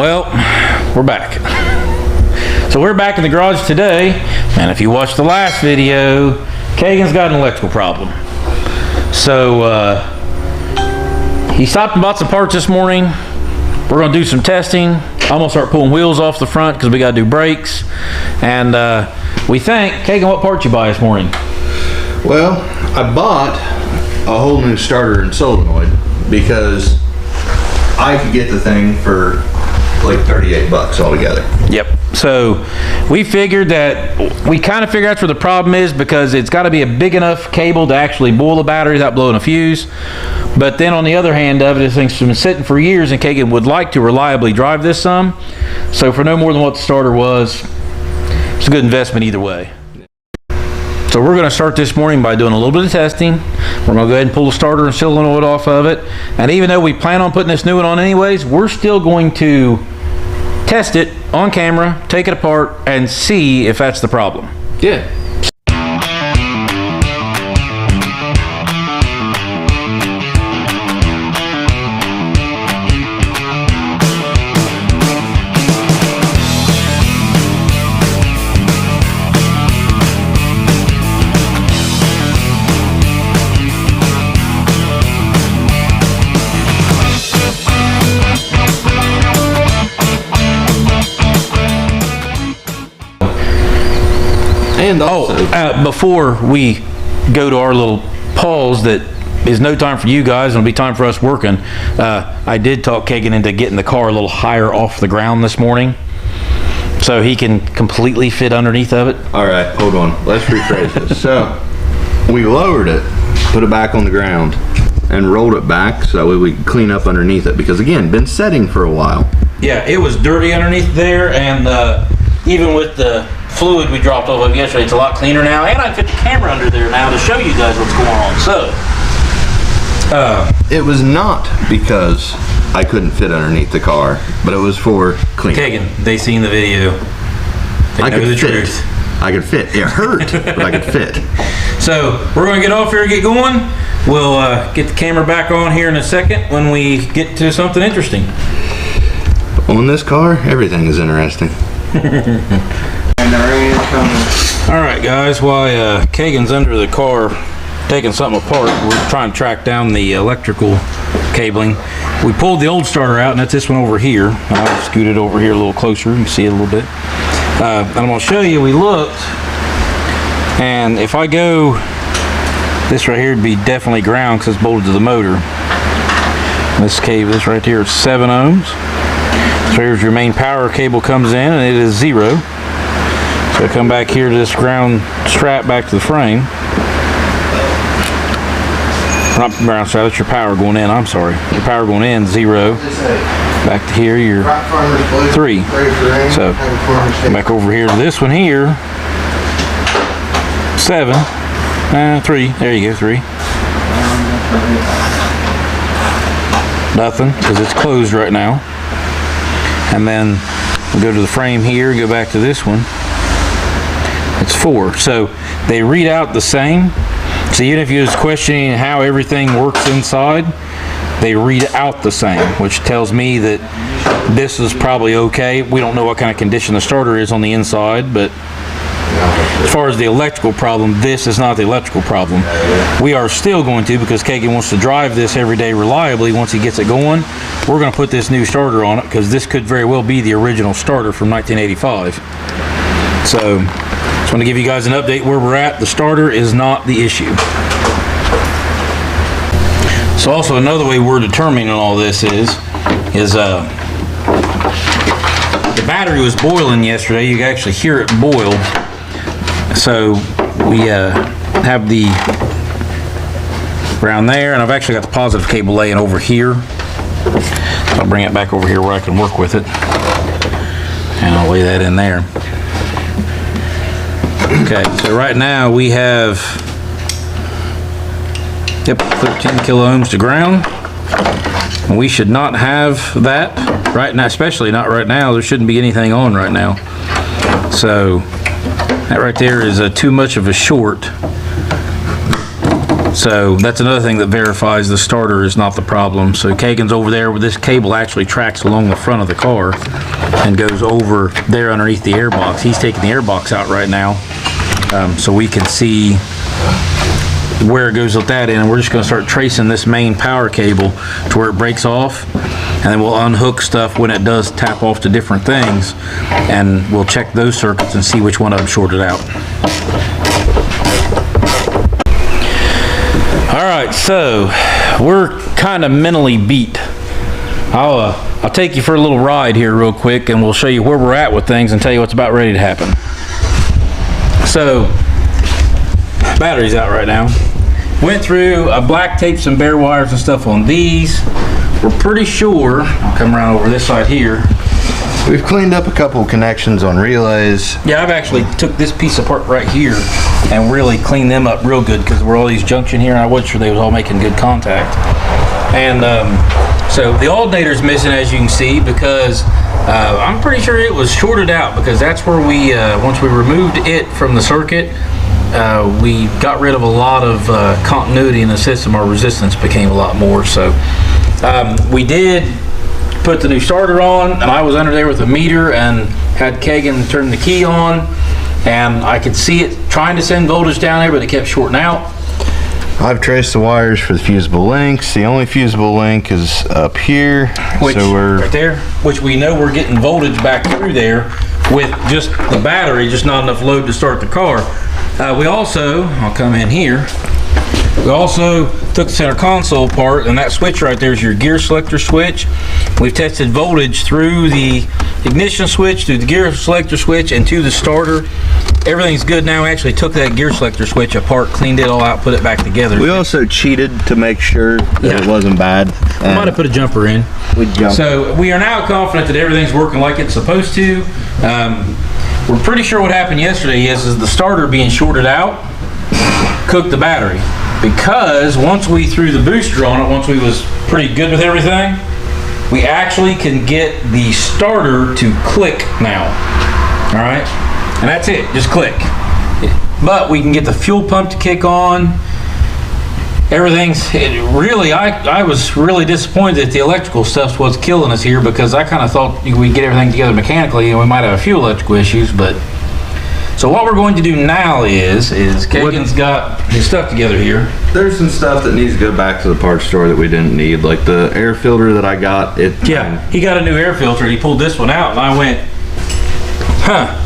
Well, we're back. So we're back in the garage today, and if you watched the last video, Kegan's got an electrical problem. So he stopped and bought some parts this morning. We're gonna do some testing. I'm gonna start pulling wheels off the front because we gotta do brakes. And we think, Kegan, what parts you buy this morning? Well, I bought a whole new starter and solenoid because I could get the thing for like 38 bucks altogether. Yep. So we figured that we kind of figured that's where the problem is, because it's got to be a big enough cable to actually boil the battery without blowing a fuse. But then on the other hand of it, this thing's been sitting for years, and Kegan would like to reliably drive this some. So for no more than what the starter was, it's a good investment either way. So we're going to start this morning by doing a little bit of testing. We're going to go ahead and pull the starter and solenoid off of it. And even though we plan on putting this new one on anyways, we're still going to test it on camera, take it apart, and see if that's the problem. Yeah. And also, before we go to our little pause, that is no time for you guys, it'll be time for us working. I did talk Kegan into getting the car a little higher off the ground this morning so he can completely fit underneath of it. all right, hold on. Let's rephrase this. So we lowered it, put it back on the ground, and rolled it back so we could clean up underneath it, because again, been setting for a while. Yeah, it was dirty underneath there, and even with the fluid we dropped off of yesterday, it's a lot cleaner now, and I fit the camera under there now to show you guys what's going on. So it was not because I couldn't fit underneath the car, but it was for cleaning. Kegan, they seen the video. They know the truth. I could fit. It hurt, but I could fit. So we're going to get off here and get going. We'll get the camera back on here in a second when we get to something interesting. On this car, everything is interesting. Alright guys, while Kegan's under the car taking something apart, we're trying to track down the electrical cabling. We pulled the old starter out, and that's this one over here. I'll scoot it over here a little closer, you can see it a little bit. And I'm going to show you, we looked, and if I go, this right here would be definitely ground because it's bolted to the motor. This cable, this right here is 7 ohms. So here's your main power cable comes in, and it is 0. So come back here to this ground strap back to the frame. Not ground strap, that's your power going in, I'm sorry. Your power going in, 0. Back to here, you're 3. So come back over here to this one here. 7. 3. There you go, 3. Nothing, because it's closed right now. And then we'll go to the frame here, go back to this one. It's 4. So they read out the same. So even if you're just questioning how everything works inside, they read out the same, which tells me that this is probably okay. We don't know what kind of condition the starter is on the inside, but as far as the electrical problem, this is not the electrical problem. We are still going to, because Kegan wants to drive this every day reliably once he gets it going, we're going to put this new starter on it, because this could very well be the original starter from 1985. So just want to give you guys an update where we're at. The starter is not the issue. So also another way we're determining all this is the battery was boiling yesterday. You can actually hear it boil. So we have the around there, and I've actually got the positive cable laying over here. So I'll bring it back over here where I can work with it, and I'll lay that in there. Okay, so right now we have 13 kilo ohms to ground. And we should not have that right now, especially not right now. There shouldn't be anything on right now. So that right there is too much of a short. So that's another thing that verifies the starter is not the problem. So Kegan's over there where this cable actually tracks along the front of the car and goes over there underneath the airbox. He's taking the airbox out right now, so we can see where it goes with that in, and we're just going to start tracing this main power cable to where it breaks off, and then we'll unhook stuff when it does tap off to different things, and we'll check those circuits and see which one of them shorted out. Alright, so we're kind of mentally beat. I'll take you for a little ride here real quick, and we'll show you where we're at with things and tell you what's about ready to happen. So, battery's out right now. Went through, I black taped some bare wires and stuff on these. We're pretty sure, I'll come around over this side here. We've cleaned up a couple connections on relays. Yeah, I've actually took this piece apart right here and really cleaned them up real good because there were all these junction here and I wasn't sure they was all making good contact. And so the alternator's missing, as you can see, because I'm pretty sure it was shorted out, because that's where we, once we removed it from the circuit, we got rid of a lot of continuity in the system. Our resistance became a lot more. So we did put the new starter on, and I was under there with a meter and had Kegan turn the key on, and I could see it trying to send voltage down there, but it kept shorting out. I've traced the wires for the fusible links. The only fusible link is up here, which, so we're right there, which we know we're getting voltage back through there with just the battery, just not enough load to start the car. We also, I'll come in here, we also took the center console apart, and that switch right there is your gear selector switch. We've tested voltage through the ignition switch, through the gear selector switch, and to the starter. Everything's good now. We actually took that gear selector switch apart, cleaned it all out, put it back together. We also cheated to make sure that it wasn't bad. We might have put a jumper in. So we are now confident that everything's working like it's supposed to. We're pretty sure what happened yesterday is the starter being shorted out cooked the battery, because once we threw the booster on it, once we was pretty good with everything, we actually can get the starter to click now. All right, and that's it, just click. But we can get the fuel pump to kick on. I was really disappointed that the electrical stuff was killing us here, because I kind of thought we'd get everything together mechanically and we might have a few electrical issues. But so what we're going to do now is Kegan's got his stuff together here. There's some stuff that needs to go back to the parts store that we didn't need, like the air filter that I got. He got a new air filter, and he pulled this one out, and I went, huh.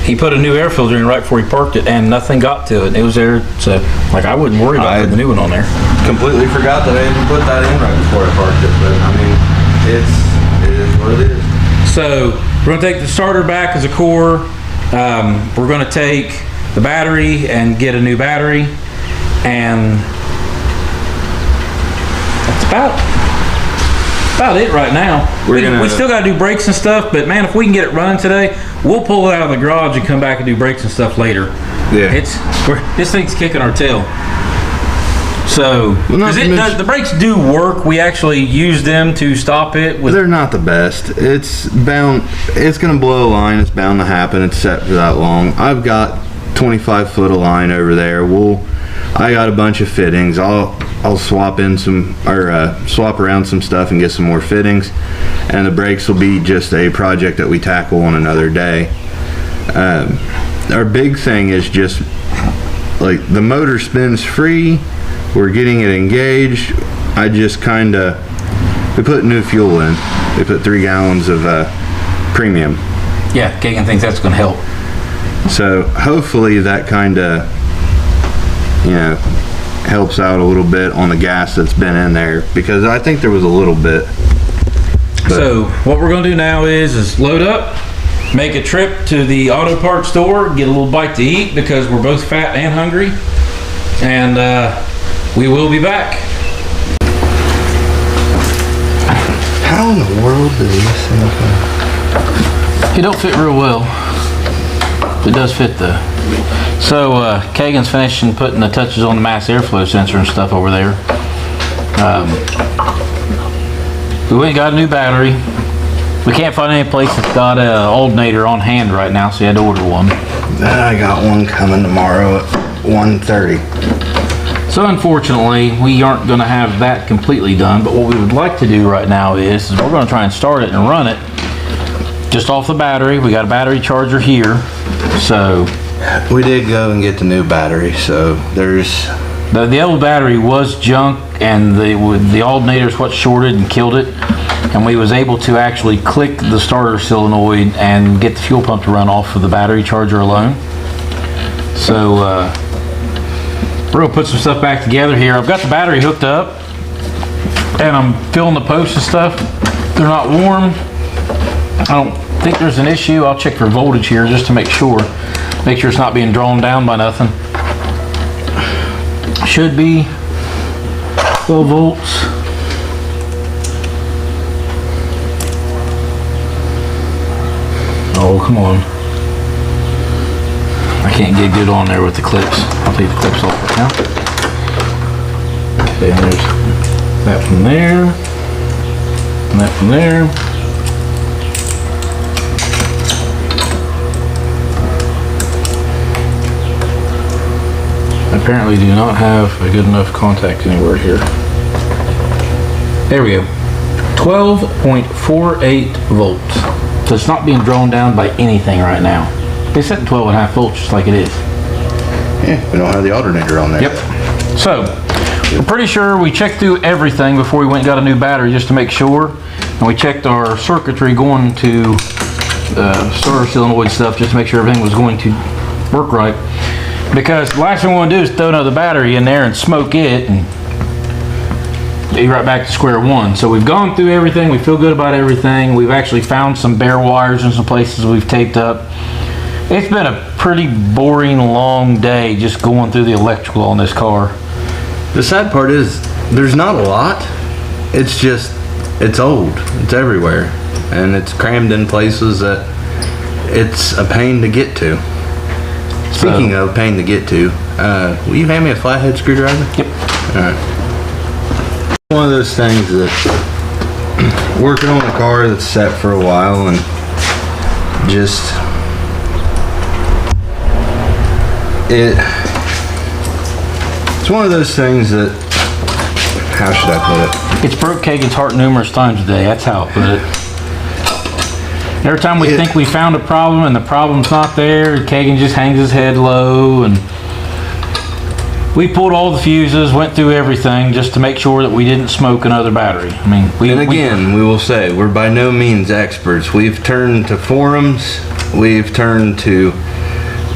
He put a new air filter in right before he parked it, and nothing got to it. It was there, so like I wouldn't worry about putting the new one on there. Completely forgot that I even put that in right before I parked it, but I mean, it is what it is. So we're gonna take the starter back as a core. We're gonna take the battery and get a new battery, and that's about it right now. We still got to do brakes and stuff, but man, if we can get it running today, we'll pull it out of the garage and come back and do brakes and stuff later. Yeah, this thing's kicking our tail. So the brakes do work. We actually use them to stop it. They're not the best. It's gonna blow a line. It's bound to happen. It's set for that long. I've got 25 foot of line over there. I got a bunch of fittings. I'll swap in swap around some stuff and get some more fittings, and the brakes will be just a project that we tackle on another day. Our big thing is just like the motor spins free. We're getting it engaged. We put new fuel in. We put 3 gallons of premium. Yeah, Kegan thinks that's going to help. So hopefully that kind of, helps out a little bit on the gas that's been in there, because I think there was a little bit. So what we're going to do now is load up, make a trip to the auto parts store, get a little bite to eat, because we're both fat and hungry, and we will be back. How in the world does this thing fit? It don't fit real well. It does fit though. So Kegan's finishing putting the touches on the mass airflow sensor and stuff over there. We went and got a new battery. We can't find any place that's got an alternator on hand right now, so we had to order one. I got one coming tomorrow at 1:30. So unfortunately, we aren't going to have that completely done, but what we would like to do right now is we're going to try and start it and run it just off the battery. We got a battery charger here, so we did go and get the new battery, so there's the old battery was junk, and the alternator is what shorted and killed it, and we was able to actually click the starter solenoid and get the fuel pump to run off of the battery charger alone. So we're gonna put some stuff back together here. I've got the battery hooked up and I'm filling the posts and stuff. They're not warm. I don't think there's an issue. I'll check for voltage here just to make sure it's not being drawn down by nothing. Should be 12 volts. Oh, come on. I can't get good on there with the clips. I'll take the clips off right now. Okay, and there's that from there, and that from there. Apparently do not have a good enough contact anywhere here. There we go. 12.48 volts. So it's not being drawn down by anything right now. It's set at 12.5 volts just like it is. Yeah, we don't have the alternator on there. Yep. So, we're pretty sure we checked through everything before we went and got a new battery just to make sure. And we checked our circuitry going to starter solenoid stuff just to make sure everything was going to work right. Because the last thing we want to do is throw another battery in there and smoke it and be right back to square one. So we've gone through everything. We feel good about everything. We've actually found some bare wires in some places we've taped up. It's been a pretty boring, long day just going through the electrical on this car. The sad part is there's not a lot. It's just, it's old. It's everywhere. And it's crammed in places that it's a pain to get to. Speaking of pain to get to, will you hand me a flathead screwdriver? Yep. All right. One of those things that working on a car that's set for a while and just it's one of those things that, how should I put it? It's broke Kegan's heart numerous times today. That's how I put it. Every time we think we found a problem and the problem's not there, Kegan just hangs his head low, and we pulled all the fuses, went through everything just to make sure that we didn't smoke another battery. I mean, we will say, we're by no means experts. We've turned to forums, we've turned to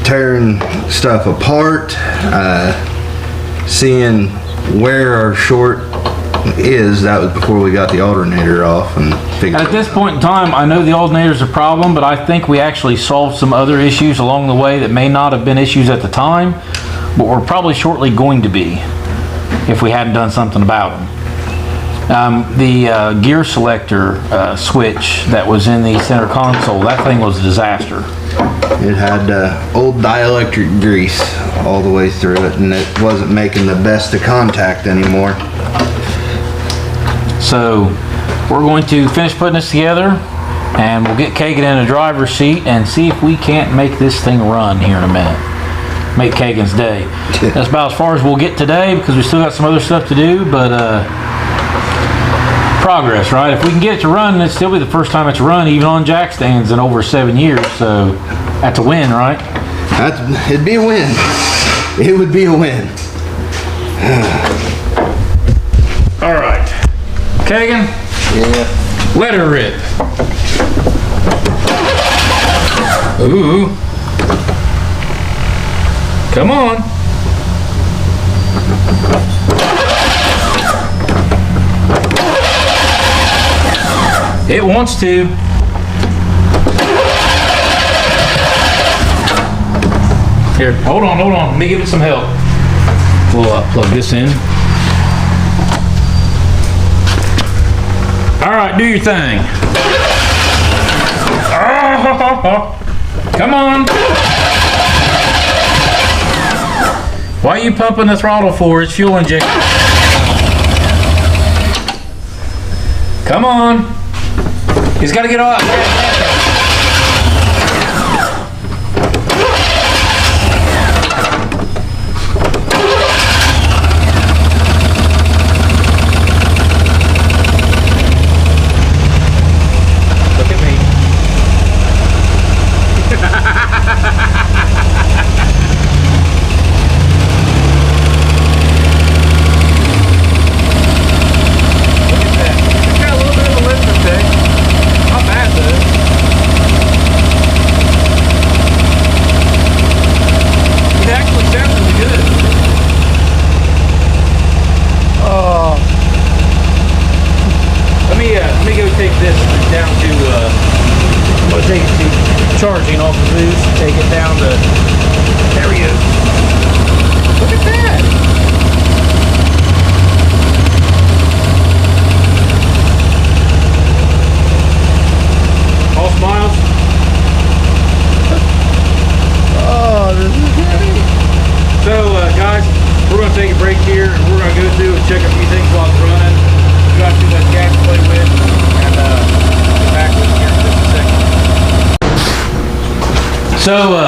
tearing stuff apart, seeing where our short is. That was before we got the alternator off and figured at this point in time, I know the alternator's a problem, but I think we actually solved some other issues along the way that may not have been issues at the time, but were probably shortly going to be if we hadn't done something about them. The gear selector switch that was in the center console, that thing was a disaster. It had old dielectric grease all the way through it, and it wasn't making the best of contact anymore. So we're going to finish putting this together, and we'll get Kegan in the driver's seat and see if we can't make this thing run here in a minute. Make Kegan's day. That's about as far as we'll get today because we still got some other stuff to do, but progress, right? If we can get it to run, it'll still be the first time it's run even on jack stands in over 7 years, so that's a win, right? It'd be a win. It would be a win. All right. Kegan? Yeah. Let her rip. Ooh. Come on. It wants to. Here, hold on. Let me give it some help. We'll plug this in. All right, do your thing. Oh, come on. Why are you pumping the throttle for? It's fuel injection. Come on. He's got to get off. down to, I'm gonna take it to charging off the boost, take it down to, there we go. Look at that. All smiles. Oh, this is great. So, guys, we're going to take a break here, and we're going to go through and check a few things while it's running. We've got too much gas to play with, and get back with you here in just a second. So,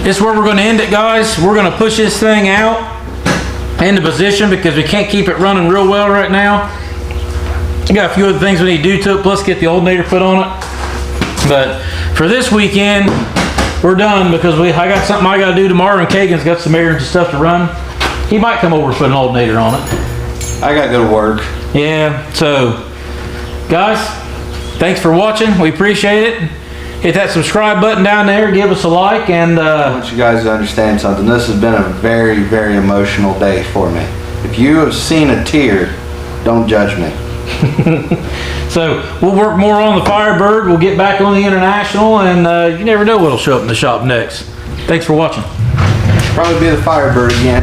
this is where we're going to end it, guys. We're going to push this thing out into position because we can't keep it running real well right now. We got a few other things we need to do to it, plus get the alternator put on it. But for this weekend, we're done because I got something I got to do tomorrow, and Kegan's got some errands and stuff to run. He might come over and put an alternator on it. I got to go to work. Yeah, so guys, thanks for watching. We appreciate it. Hit that subscribe button down there, give us a like, and I want you guys to understand something. This has been a very, very emotional day for me. If you have seen a tear, don't judge me. So we'll work more on the Firebird. We'll get back on the International, and you never know what'll show up in the shop next. Thanks for watching. Probably be the Firebird again.